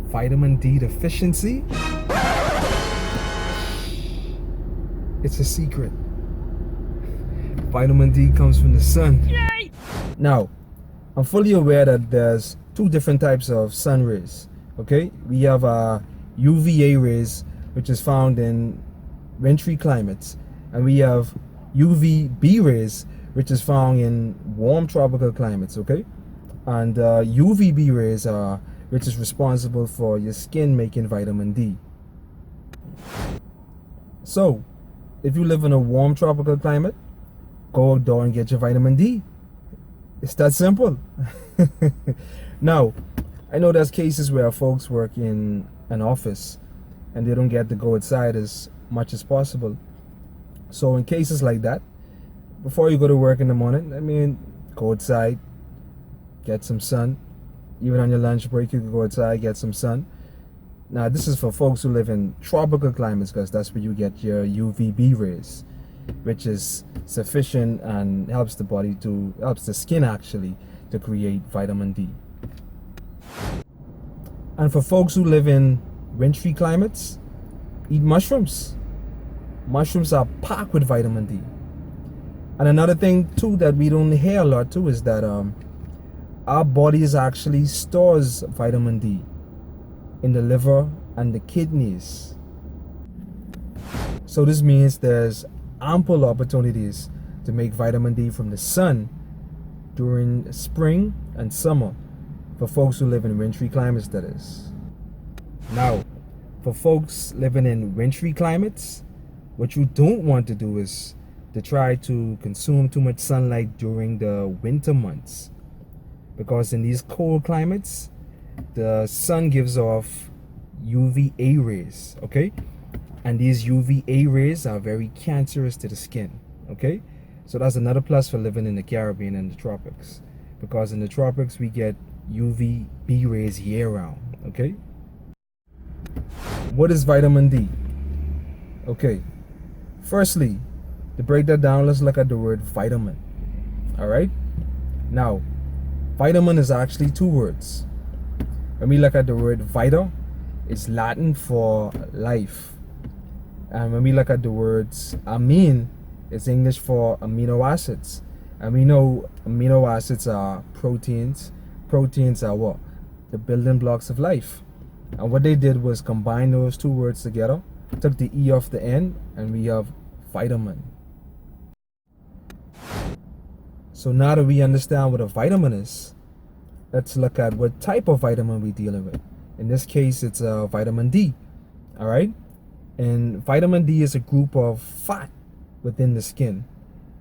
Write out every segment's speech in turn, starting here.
vitamin D deficiency? It's a secret. Vitamin D comes from the sun. Yay! Now, I'm fully aware that there's two different types of sun rays. Okay, we have UVA rays, which is found in wintry climates, and we have UVB rays, which is found in warm tropical climates. Okay, and UVB rays are which is responsible for your skin making vitamin D. So, if you live in a warm tropical climate, go outdoor and get your vitamin D. It's that simple. Now, I know there's cases where folks work in an office and they don't get to go outside as much as possible. So in cases like that, before you go to work in the morning, go outside, get some sun. Even on your lunch break, you can go outside, get some sun. Now, this is for folks who live in tropical climates, because that's where you get your UVB rays, which is sufficient and helps the skin actually to create vitamin D. And for folks who live in wintry climates, eat mushrooms. Mushrooms are packed with vitamin D. And another thing too that we don't hear a lot too is that our bodies actually stores vitamin D in the liver and the kidneys. So this means there's ample opportunities to make vitamin D from the sun during spring and summer for folks who live in wintry climates, that is. Now, for folks living in wintry climates, what you don't want to do is to try to consume too much sunlight during the winter months, because in these cold climates, the sun gives off UVA rays, okay? And these UVA rays are very cancerous to the skin, okay? So that's another plus for living in the Caribbean and the tropics, because in the tropics we get UVB rays year round, okay? What is vitamin D? Okay, firstly, to break that down, let's look at the word vitamin, all right? Now, vitamin is actually two words. When we look at the word vita, it's Latin for life. And when we look at the words amine, it's English for amino acids. And we know amino acids are proteins. Proteins are what? The building blocks of life. And what they did was combine those two words together, took the E off the end, and we have vitamin. So now that we understand what a vitamin is, let's look at what type of vitamin we're dealing with. In this case, it's vitamin D, all right? And vitamin D is a group of fat within the skin,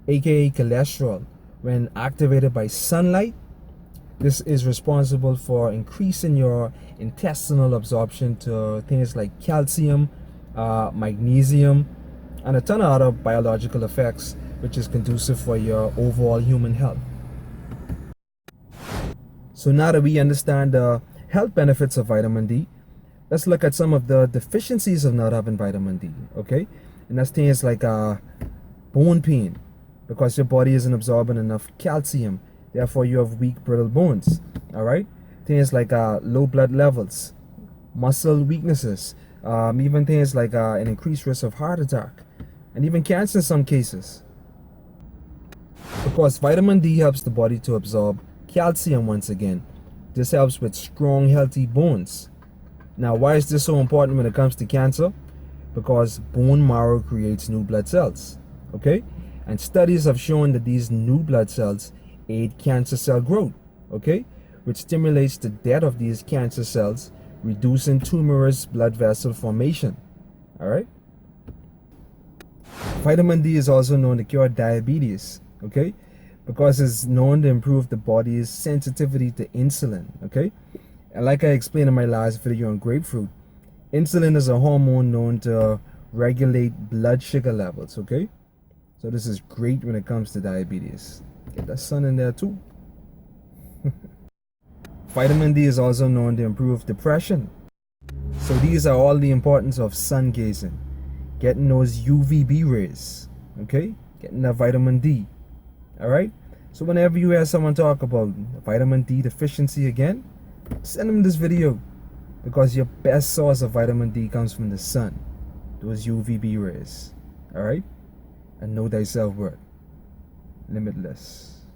aka cholesterol. When activated by sunlight, this is responsible for increasing your intestinal absorption to things like calcium, magnesium, and a ton of other biological effects, which is conducive for your overall human health. So now that we understand the health benefits of vitamin D, let's look at some of the deficiencies of not having vitamin D, okay? And that's things like bone pain, because your body isn't absorbing enough calcium, therefore you have weak, brittle bones, all right? Things like low blood levels, muscle weaknesses, even things like an increased risk of heart attack, and even cancer in some cases. Because vitamin D helps the body to absorb calcium once again. This helps with strong, healthy bones. Now, why is this so important when it comes to cancer? Because bone marrow creates new blood cells, okay? And studies have shown that these new blood cells aid cancer cell growth, okay? Which stimulates the death of these cancer cells, reducing tumorous blood vessel formation, all right? Vitamin D is also known to cure diabetes, okay? Because it's known to improve the body's sensitivity to insulin, okay? And like I explained in my last video on grapefruit, insulin is a hormone known to regulate blood sugar levels, okay? So this is great when it comes to diabetes. Get that sun in there too. Vitamin D is also known to improve depression. So these are all the importance of sun gazing. Getting those UVB rays, okay? Getting that vitamin D, all right? So whenever you hear someone talk about vitamin D deficiency again, send them this video. because your best source of vitamin D comes from the sun, those UVB rays. All right? And know thyself worth. Limitless.